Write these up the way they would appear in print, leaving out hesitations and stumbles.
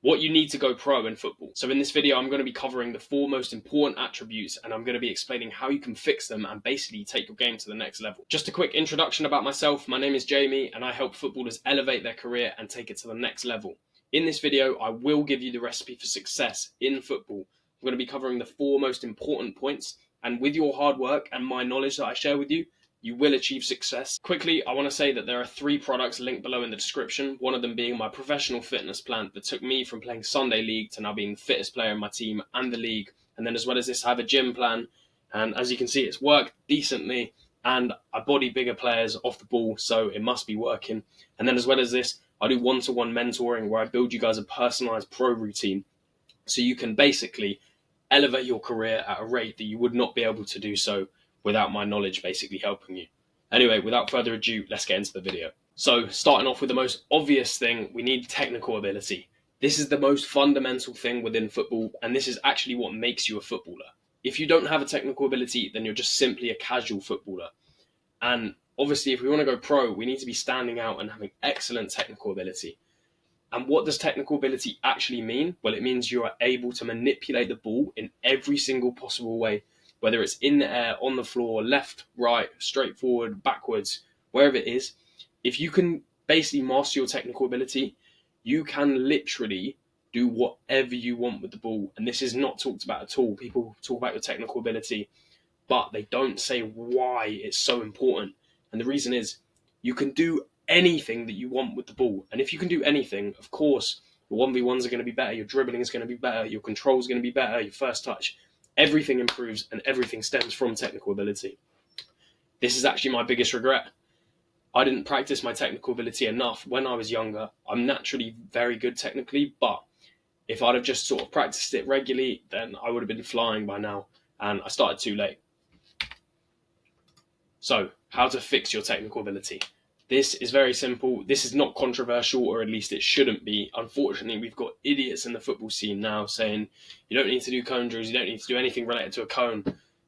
what you need to go pro in football. So in this video, I'm going to be covering the 4 most important attributes, and I'm going to be explaining how you can fix them and basically take your game to the next level. Just a quick introduction about myself. My name is Jamie, and I help footballers elevate their career and take it to the next level. In this video, I will give you the recipe for success in football. I'm going to be covering the 4 most important points, and with your hard work and my knowledge that I share with you, you will achieve success. Quickly, I want to say that there are 3 products linked below in the description, one of them being my professional fitness plan that took me from playing Sunday League to now being the fittest player in my team and the league. And then as well as this, I have a gym plan, and as you can see, it's worked decently, and I body bigger players off the ball, so it must be working. And then as well as this, I do one-to-one mentoring where I build you guys a personalized pro routine so you can basically elevate your career at a rate that you would not be able to do so without my knowledge basically helping you. Anyway, without further ado, let's get into the video. So starting off with the most obvious thing, we need technical ability. This is the most fundamental thing within football, and this is actually what makes you a footballer. If you don't have a technical ability, then you're just simply a casual footballer. And obviously, if we want to go pro, we need to be standing out and having excellent technical ability. And what does technical ability actually mean? Well, it means you are able to manipulate the ball in every single possible way, whether it's in the air, on the floor, left, right, straight forward, backwards, wherever it is. If you can basically master your technical ability, you can literally do whatever you want with the ball. And this is not talked about at all. People talk about your technical ability, but they don't say why it's so important. And the reason is you can do anything that you want with the ball. And if you can do anything, of course, your 1v1s are going to be better, your dribbling is going to be better, your control is going to be better, your first touch. Everything improves and everything stems from technical ability. This is actually my biggest regret. I didn't practice my technical ability enough when I was younger. I'm naturally very good technically, but if I'd have just sort of practiced it regularly, then I would have been flying by now, and I started too late. So, how to fix your technical ability. This is very simple. This is not controversial, or at least it shouldn't be. Unfortunately, we've got idiots in the football scene now saying you don't need to do cone drills, you don't need to do anything related to a cone.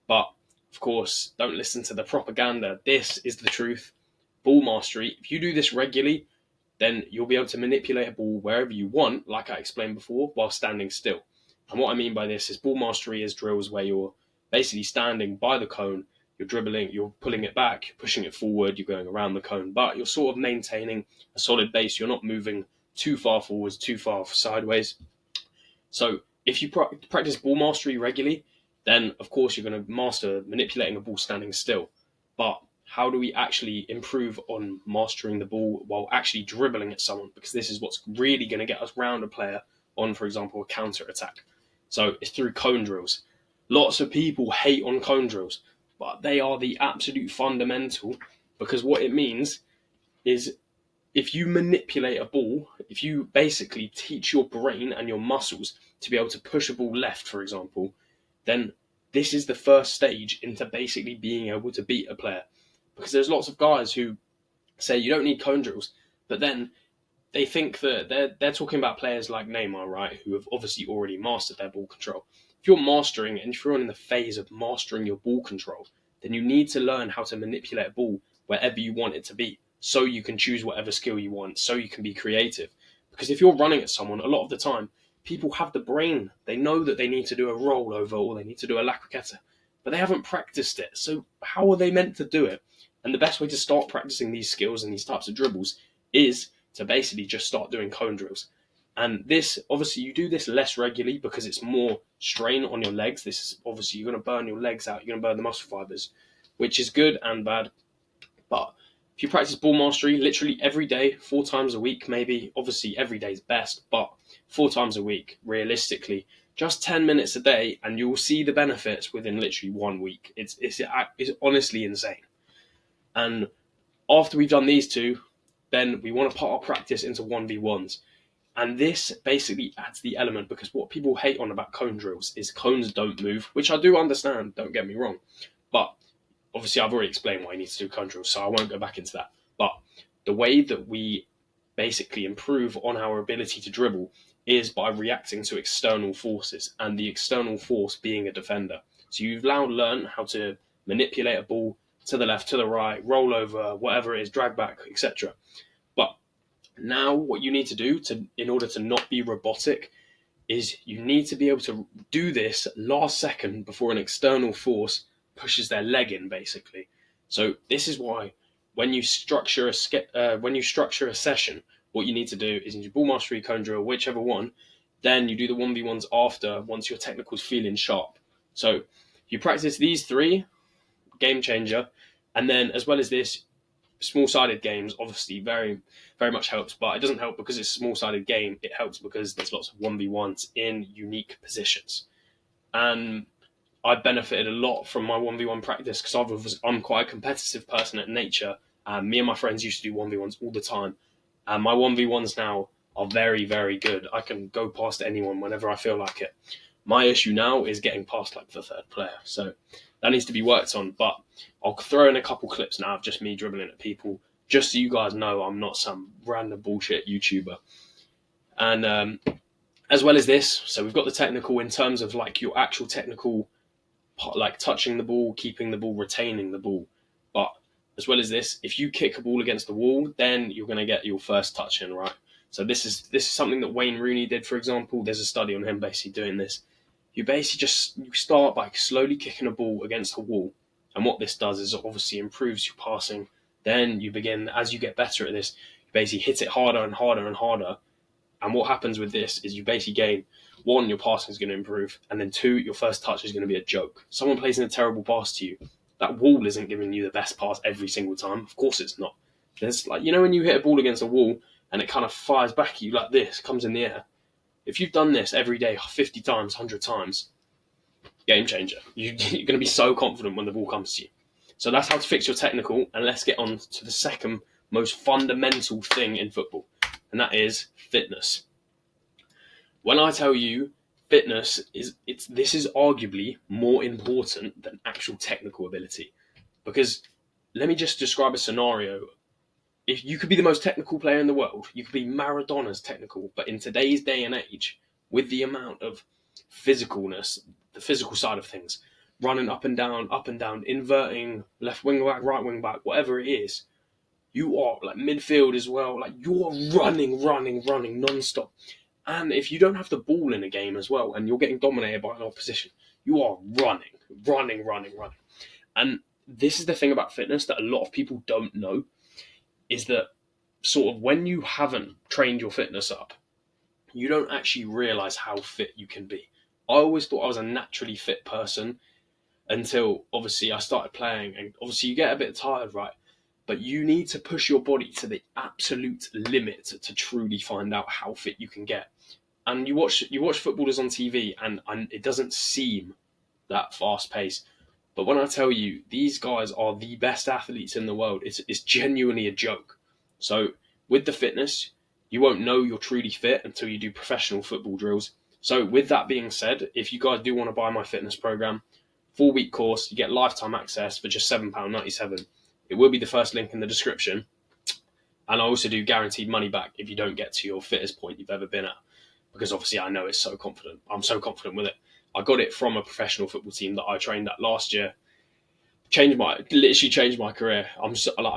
But, of course, don't listen to the propaganda. This is the truth. Ball mastery. If you do this regularly, then you'll be able to manipulate a ball wherever you want, like I explained before, while standing still. And what I mean by this is ball mastery is drills where you're basically standing by the cone, you're dribbling, you're pulling it back, you're pushing it forward, you're going around the cone, but you're sort of maintaining a solid base. You're not moving too far forwards, too far sideways. So if you practice ball mastery regularly, then of course you're going to master manipulating a ball standing still. But how do we actually improve on mastering the ball while actually dribbling at someone? Because this is what's really going to get us round a player on, for example, a counter attack. So it's through cone drills. Lots of people hate on cone drills, but they are the absolute fundamental, because what it means is if you manipulate a ball, if you basically teach your brain and your muscles to be able to push a ball left, for example, then this is the first stage into basically being able to beat a player. Because there's lots of guys who say you don't need cone drills, but then they think that they're talking about players like Neymar, right, who have obviously already mastered their ball control. If you're mastering, and if you're in the phase of mastering your ball control, then you need to learn how to manipulate a ball wherever you want it to be, so you can choose whatever skill you want, so you can be creative. Because if you're running at someone, a lot of the time, people have the brain. They know that they need to do a rollover or they need to do a la croqueta, but they haven't practiced it. So how are they meant to do it? And the best way to start practicing these skills and these types of dribbles is to basically just start doing cone drills. And this, obviously, you do this less regularly because it's more strain on your legs. This is obviously, you're going to burn your legs out. You're going to burn the muscle fibers, which is good and bad. But if you practice ball mastery literally every day, 4 times a week, maybe, obviously every day is best, but 4 times a week, realistically, just 10 minutes a day, and you'll see the benefits within literally 1 week. It's honestly insane. And after we've done these 2, then we want to put our practice into 1v1s. And this basically adds the element, because what people hate on about cone drills is cones don't move, which I do understand, don't get me wrong. But obviously I've already explained why you need to do cone drills, so I won't go back into that. But the way that we basically improve on our ability to dribble is by reacting to external forces, and the external force being a defender. So you've now learned how to manipulate a ball to the left, to the right, roll over, whatever it is, drag back, etc. But Now, what you need to do in order to not be robotic is you need to be able to do this last second before an external force pushes their leg in, basically. So this is why when you structure a session, what you need to do is you do ball mastery, cone drill, whichever one. Then you do the 1v1s after once your technical's feeling sharp. So you practice these three, game changer, and then as well as this, small-sided games obviously very much helps, but it doesn't help because it's a small-sided game. It helps because there's lots of 1v1s in unique positions. And I benefited a lot from my 1v1 practice because I'm quite a competitive person at nature. Me and my friends used to do 1v1s all the time. And my 1v1s now are very, very good. I can go past anyone whenever I feel like it. My issue now is getting past like the third player. So that needs to be worked on. But I'll throw in a couple clips now of just me dribbling at people, just so you guys know I'm not some random bullshit YouTuber. And as well as this, so we've got the technical in terms of like your actual technical, like touching the ball, keeping the ball, retaining the ball. But as well as this, if you kick a ball against the wall, then you're going to get your first touch in, right? So this is something that Wayne Rooney did, for example. There's a study on him basically doing this. You start by slowly kicking a ball against a wall, and what this does is it obviously improves your passing. Then you begin, as you get better at this, you basically hit it harder and harder and harder. And what happens with this is you basically gain, one, your passing is going to improve, and then two, your first touch is going to be a joke. Someone plays in a terrible pass to you, that wall isn't giving you the best pass every single time. Of course it's not. There's like, when you hit a ball against a wall and it kind of fires back at you like this, comes in the air. If you've done this every day 50 times, 100 times, game changer. You're going to be so confident when the ball comes to you. So that's how to fix your technical, and let's get on to the second most fundamental thing in football, and that is fitness. When I tell you fitness this is arguably more important than actual technical ability, because let me just describe a scenario. If you could be the most technical player in the world, you could be Maradona's technical, but in today's day and age, with the amount of physicalness, the physical side of things, running up and down, inverting, left wing back, right wing back, whatever it is, you are like midfield as well, like you're running non-stop. And if you don't have the ball in a game as well, and you're getting dominated by an opposition, you are running. And this is the thing about fitness that a lot of people don't know, is that sort of when you haven't trained your fitness up, you don't actually realize how fit you can be. I always thought I was a naturally fit person until obviously I started playing, and obviously you get a bit tired, right? But you need to push your body to the absolute limit to truly find out how fit you can get. And you watch footballers on TV, and it doesn't seem that fast paced. But when I tell you these guys are the best athletes in the world, it's genuinely a joke. So with the fitness, you won't know you're truly fit until you do professional football drills. So with that being said, if you guys do want to buy my fitness program, 4-week course, you get lifetime access for just £7.97. It will be the first link in the description. And I also do guaranteed money back if you don't get to your fittest point you've ever been at. Because obviously I know I'm so confident with it. I got it from a professional football team that I trained at last year. Literally changed my career. I'm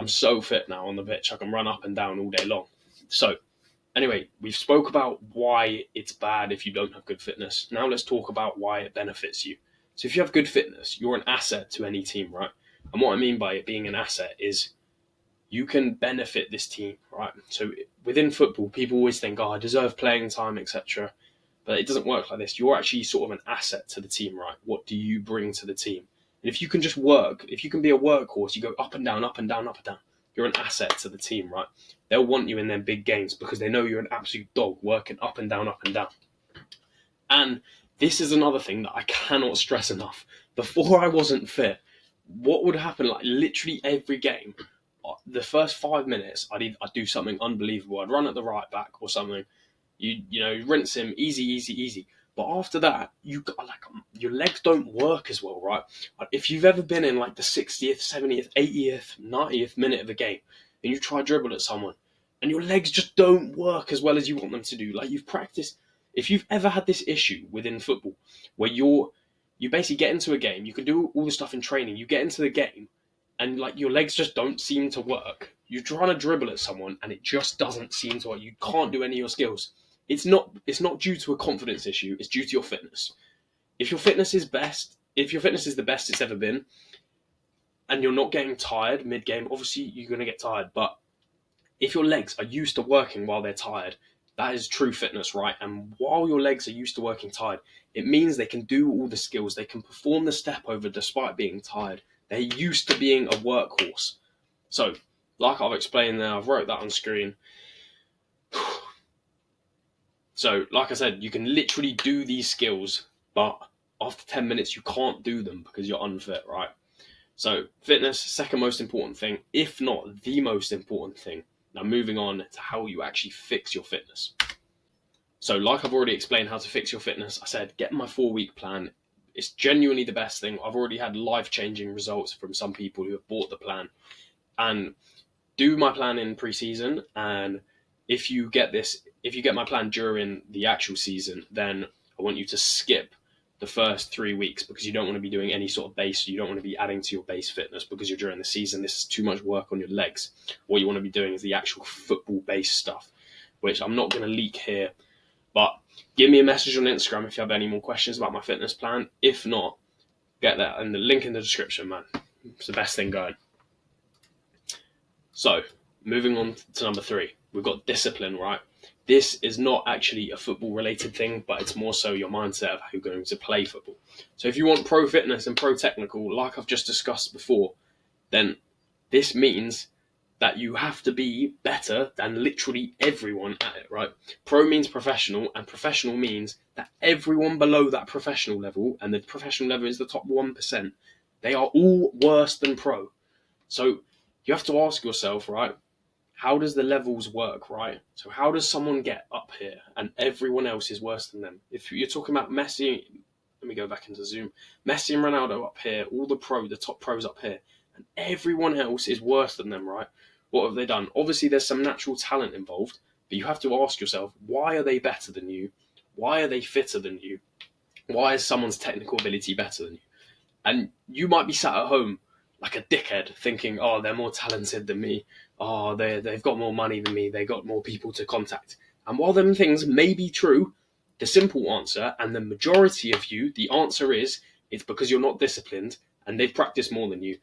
so fit now on the pitch. I can run up and down all day long. So anyway, we've spoke about why it's bad if you don't have good fitness. Now let's talk about why it benefits you. So if you have good fitness, you're an asset to any team, right? And what I mean by it being an asset is you can benefit this team, right? So within football, people always think, I deserve playing time, etc. But it doesn't work like this. You're actually sort of an asset to the team, right? What do you bring to the team? And if you can just work, if you can be a workhorse, you go up and down, you're an asset to the team, right? They'll want you in their big games because they know you're an absolute dog working up and down. And this is another thing that I cannot stress enough. Before I wasn't fit, what would happen, like literally every game, the first 5 minutes, I'd do something unbelievable. I'd run at the right back or something. You rinse him, easy. But after that, your legs don't work as well, right? If you've ever been in like the 60th, 70th, 80th, 90th minute of a game, and you try dribble at someone, and your legs just don't work as well as you want them to do. Like you've practiced. If you've ever had this issue within football, where you basically get into a game, you can do all the stuff in training, you get into the game, and like your legs just don't seem to work. You're trying to dribble at someone and it just doesn't seem to work. You can't do any of your skills. It's not due to a confidence issue, it's due to your fitness. If your fitness is the best it's ever been, and you're not getting tired mid-game, obviously you're going to get tired, but if your legs are used to working while they're tired, that is true fitness, right? And while your legs are used to working tired, it means they can do all the skills. They can perform the step over despite being tired. They're used to being a workhorse. So, like I've explained there, I've wrote that on screen. So, like I said, you can literally do these skills, but after 10 minutes, you can't do them because you're unfit, right? So, fitness, second most important thing, if not the most important thing. Now, moving on to how you actually fix your fitness. So, like I've already explained how to fix your fitness, I said, get my 4-week plan. It's genuinely the best thing. I've already had life-changing results from some people who have bought the plan. And do my plan in pre-season, and if you get my plan during the actual season, then I want you to skip the first 3 weeks because you don't want to be doing any sort of base. You don't want to be adding to your base fitness because you're during the season. This is too much work on your legs. What you want to be doing is the actual football base stuff, which I'm not going to leak here, but give me a message on Instagram if you have any more questions about my fitness plan. If not, get that and the link in the description, man. It's the best thing going. So, moving on to number 3, we've got discipline, right? This is not actually a football-related thing, but it's more so your mindset of how you're going to play football. So if you want pro fitness and pro technical, like I've just discussed before, then this means that you have to be better than literally everyone at it, right? Pro means professional, and professional means that everyone below that professional level, and the professional level is the top 1%, they are all worse than pro. So you have to ask yourself, right, how does the levels work, right? So how does someone get up here and everyone else is worse than them? If you're talking about Messi, let me go back into Zoom. Messi and Ronaldo up here, all the top pros up here, and everyone else is worse than them, right? What have they done? Obviously, there's some natural talent involved, but you have to ask yourself, why are they better than you? Why are they fitter than you? Why is someone's technical ability better than you? And you might be sat at home like a dickhead thinking, oh, they're more talented than me. Oh, they've got more money than me. They got more people to contact. And while them things may be true, the simple answer, and the majority of you, the answer is, it's because you're not disciplined and they've practiced more than you.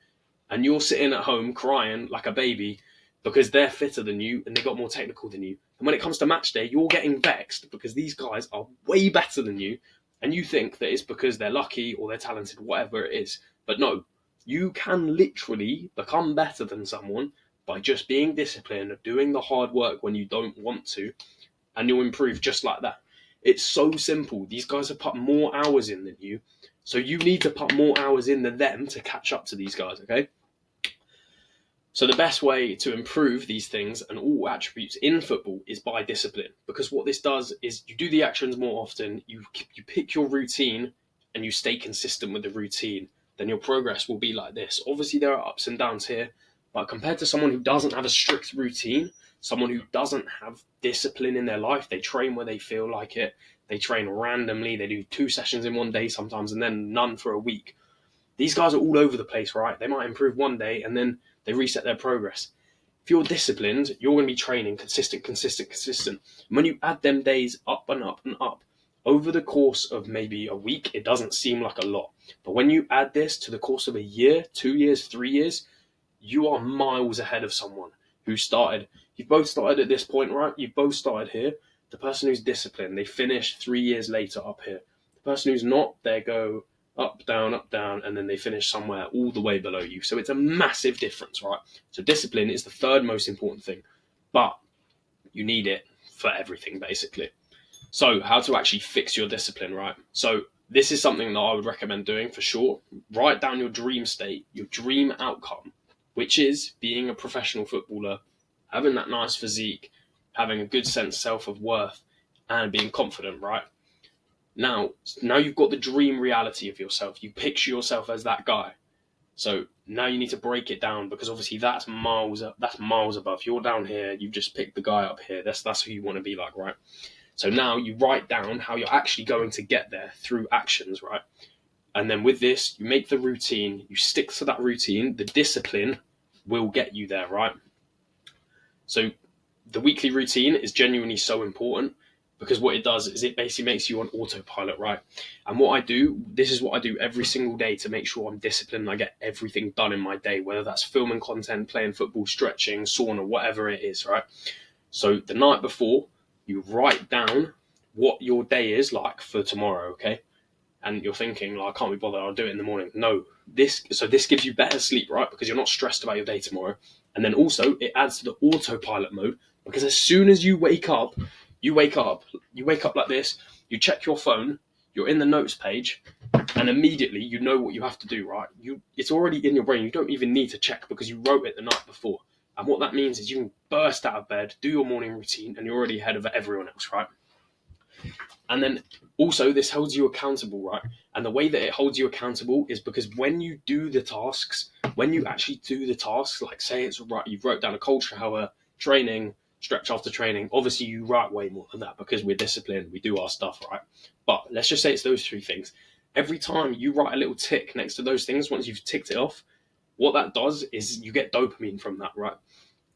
And you're sitting at home crying like a baby because they're fitter than you and they got more technical than you. And when it comes to match day, you're getting vexed because these guys are way better than you. And you think that it's because they're lucky or they're talented, whatever it is. But no, you can literally become better than someone by just being disciplined, doing the hard work when you don't want to, and you'll improve just like that. It's so simple. These guys have put more hours in than you, so you need to put more hours in than them to catch up to these guys, okay? So the best way to improve these things and all attributes in football is by discipline, because what this does is you do the actions more often, you pick your routine and you stay consistent with the routine, then your progress will be like this. Obviously there are ups and downs here, but compared to someone who doesn't have a strict routine, someone who doesn't have discipline in their life, they train where they feel like it, they train randomly, they do 2 sessions in one day sometimes and then none for a week. These guys are all over the place, right? They might improve one day and then they reset their progress. If you're disciplined, you're going to be training consistent. And when you add them days up and up and up, over the course of maybe a week, it doesn't seem like a lot. But when you add this to the course of a year, 2 years, 3 years, you are miles ahead of someone who started. You've both started at this point, right? You've both started here. The person who's disciplined, they finish 3 years later up here. The person who's not, they go up, down, and then they finish somewhere all the way below you. So it's a massive difference, right? So discipline is the third most important thing, but you need it for everything, basically. So how to actually fix your discipline, right? So this is something that I would recommend doing for sure. Write down your dream state, your dream outcome, which is being a professional footballer, having that nice physique, having a good sense of worth, and being confident, right? Now you've got the dream reality of yourself. You picture yourself as that guy. So now you need to break it down because obviously that's miles above. You're down here, you've just picked the guy up here. That's who you want to be like, right? So now you write down how you're actually going to get there through actions, right? And then with this, you make the routine, you stick to that routine, the discipline will get you there, right? So the weekly routine is genuinely so important because what it does is it basically makes you on autopilot, right? And what I do, this is what I do every single day to make sure I'm disciplined and I get everything done in my day, whether that's filming content, playing football, stretching, sauna, whatever it is, right? So the night before, you write down what your day is like for tomorrow, okay? And you're thinking, like, I can't be bothered, I'll do it in the morning. No, this gives you better sleep, right? Because you're not stressed about your day tomorrow. And then also it adds to the autopilot mode because as soon as you wake up like this, you check your phone, you're in the notes page, and immediately you know what you have to do, right? It's already in your brain. You don't even need to check because you wrote it the night before. And what that means is you can burst out of bed, do your morning routine, and you're already ahead of everyone else, right? And then also this holds you accountable, right? And the way that it holds you accountable is because when you do the tasks, like say it's right, you wrote down a cold shower, training, stretch after training. Obviously you write way more than that because we're disciplined, we do our stuff, right? But let's just say it's those three things. Every time you write a little tick next to those things, once you've ticked it off, what that does is you get dopamine from that, right?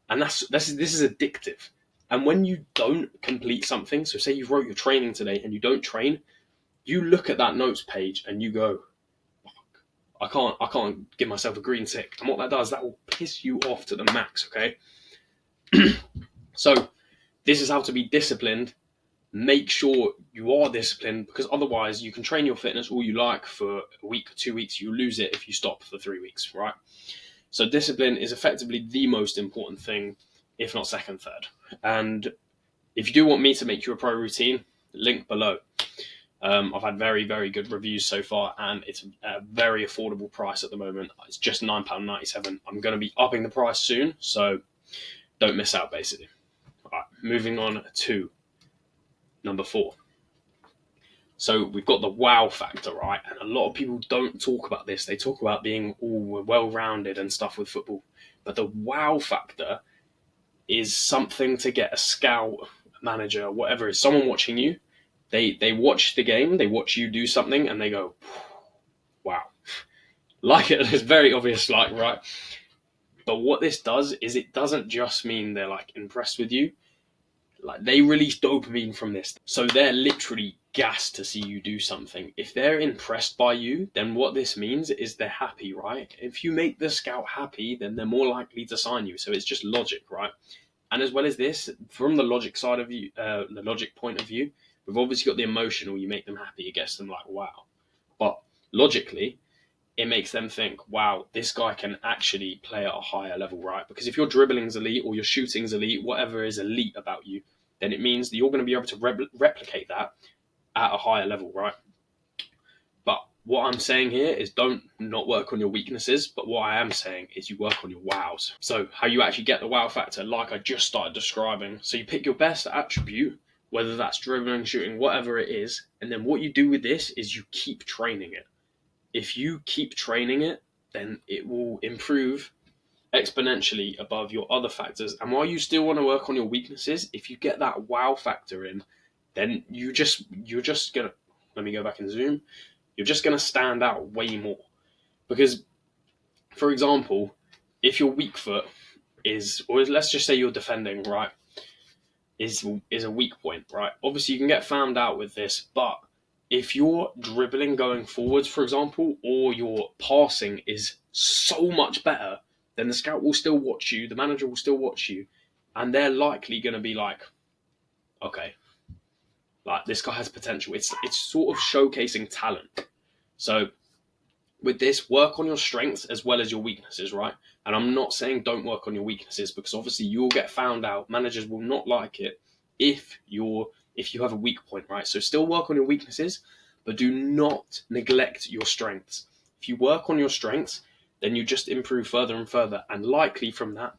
And this is addictive. And when you don't complete something, so say you wrote your training today and you don't train, you look at that notes page and you go, I can't give myself a green tick. And what that does, that will piss you off to the max, okay? So this is how to be disciplined. Make sure you are disciplined because otherwise you can train your fitness all you like for a week or 2 weeks. You lose it if you stop for 3 weeks, right? So discipline is effectively the most important thing, if not second, third. And if you do want me to make you a pro routine, link below. I've had very, very good reviews so far, and it's a very affordable price at the moment. It's just £9.97. I'm going to be upping the price soon, so don't miss out, basically. All right, moving on to number 4. So we've got the wow factor, right? And a lot of people don't talk about this. They talk about being all well-rounded and stuff with football. But the wow factor is something to get a scout, a manager, whatever, is someone watching you. They watch the game, they watch you do something, and they go, wow. Like it, it's very obvious, like, right? But what this does is it doesn't just mean they're like impressed with you. Like they release dopamine from this. So they're literally gassed to see you do something. If they're impressed by you, then what this means is they're happy, right? If you make the scout happy, then they're more likely to sign you. So it's just logic, right? And as well as this, from the logic side of you, the logic point of view, we've obviously got the emotional. You make them happy, it gets them like, wow. But logically, it makes them think, wow, this guy can actually play at a higher level, right? Because if your dribbling's elite or your shooting's elite, whatever is elite about you, then it means that you're going to be able to replicate that at a higher level, right? But what I'm saying here is don't not work on your weaknesses, but what I am saying is you work on your wows. So how you actually get the wow factor, like I just started describing. So you pick your best attribute, whether that's dribbling, shooting, whatever it is, and then what you do with this is you keep training it. If you keep training it, then it will improve exponentially above your other factors. And while you still want to work on your weaknesses, if you get that wow factor in, then you're just gonna, let me go back and zoom, you're just gonna stand out way more. Because, for example, if your weak foot is, or let's just say you're defending, right, is a weak point, right? Obviously you can get found out with this, but if you're dribbling going forwards, for example, or your passing is so much better, then the scout will still watch you, the manager will still watch you, and they're likely going to be like, okay, like this guy has potential. It's sort of showcasing talent. So with this, work on your strengths as well as your weaknesses, right? And I'm not saying don't work on your weaknesses because obviously you'll get found out. Managers will not like it if you have a weak point, right? So still work on your weaknesses, but do not neglect your strengths. If you work on your strengths, then you just improve further and further. And likely from that,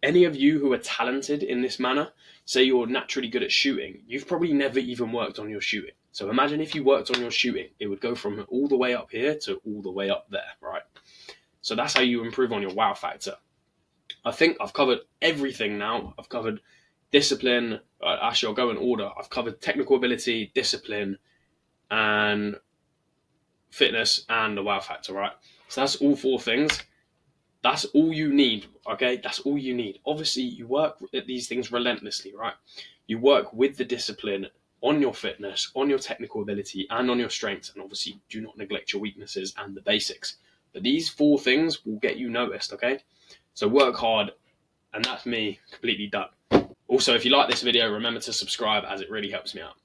any of you who are talented in this manner, say you're naturally good at shooting, you've probably never even worked on your shooting. So imagine if you worked on your shooting, it would go from all the way up here to all the way up there, right? So that's how you improve on your wow factor. I think I've covered everything now. I've covered discipline. Actually, I'll go in order. I've covered technical ability, discipline, and fitness, and the wow factor, right? So that's all 4 things. That's all you need, okay? That's all you need. Obviously, you work at these things relentlessly, right? You work with the discipline on your fitness, on your technical ability, and on your strengths. And obviously, do not neglect your weaknesses and the basics. But these 4 things will get you noticed, okay? So work hard, and that's me completely done. Also, if you like this video, remember to subscribe, as it really helps me out.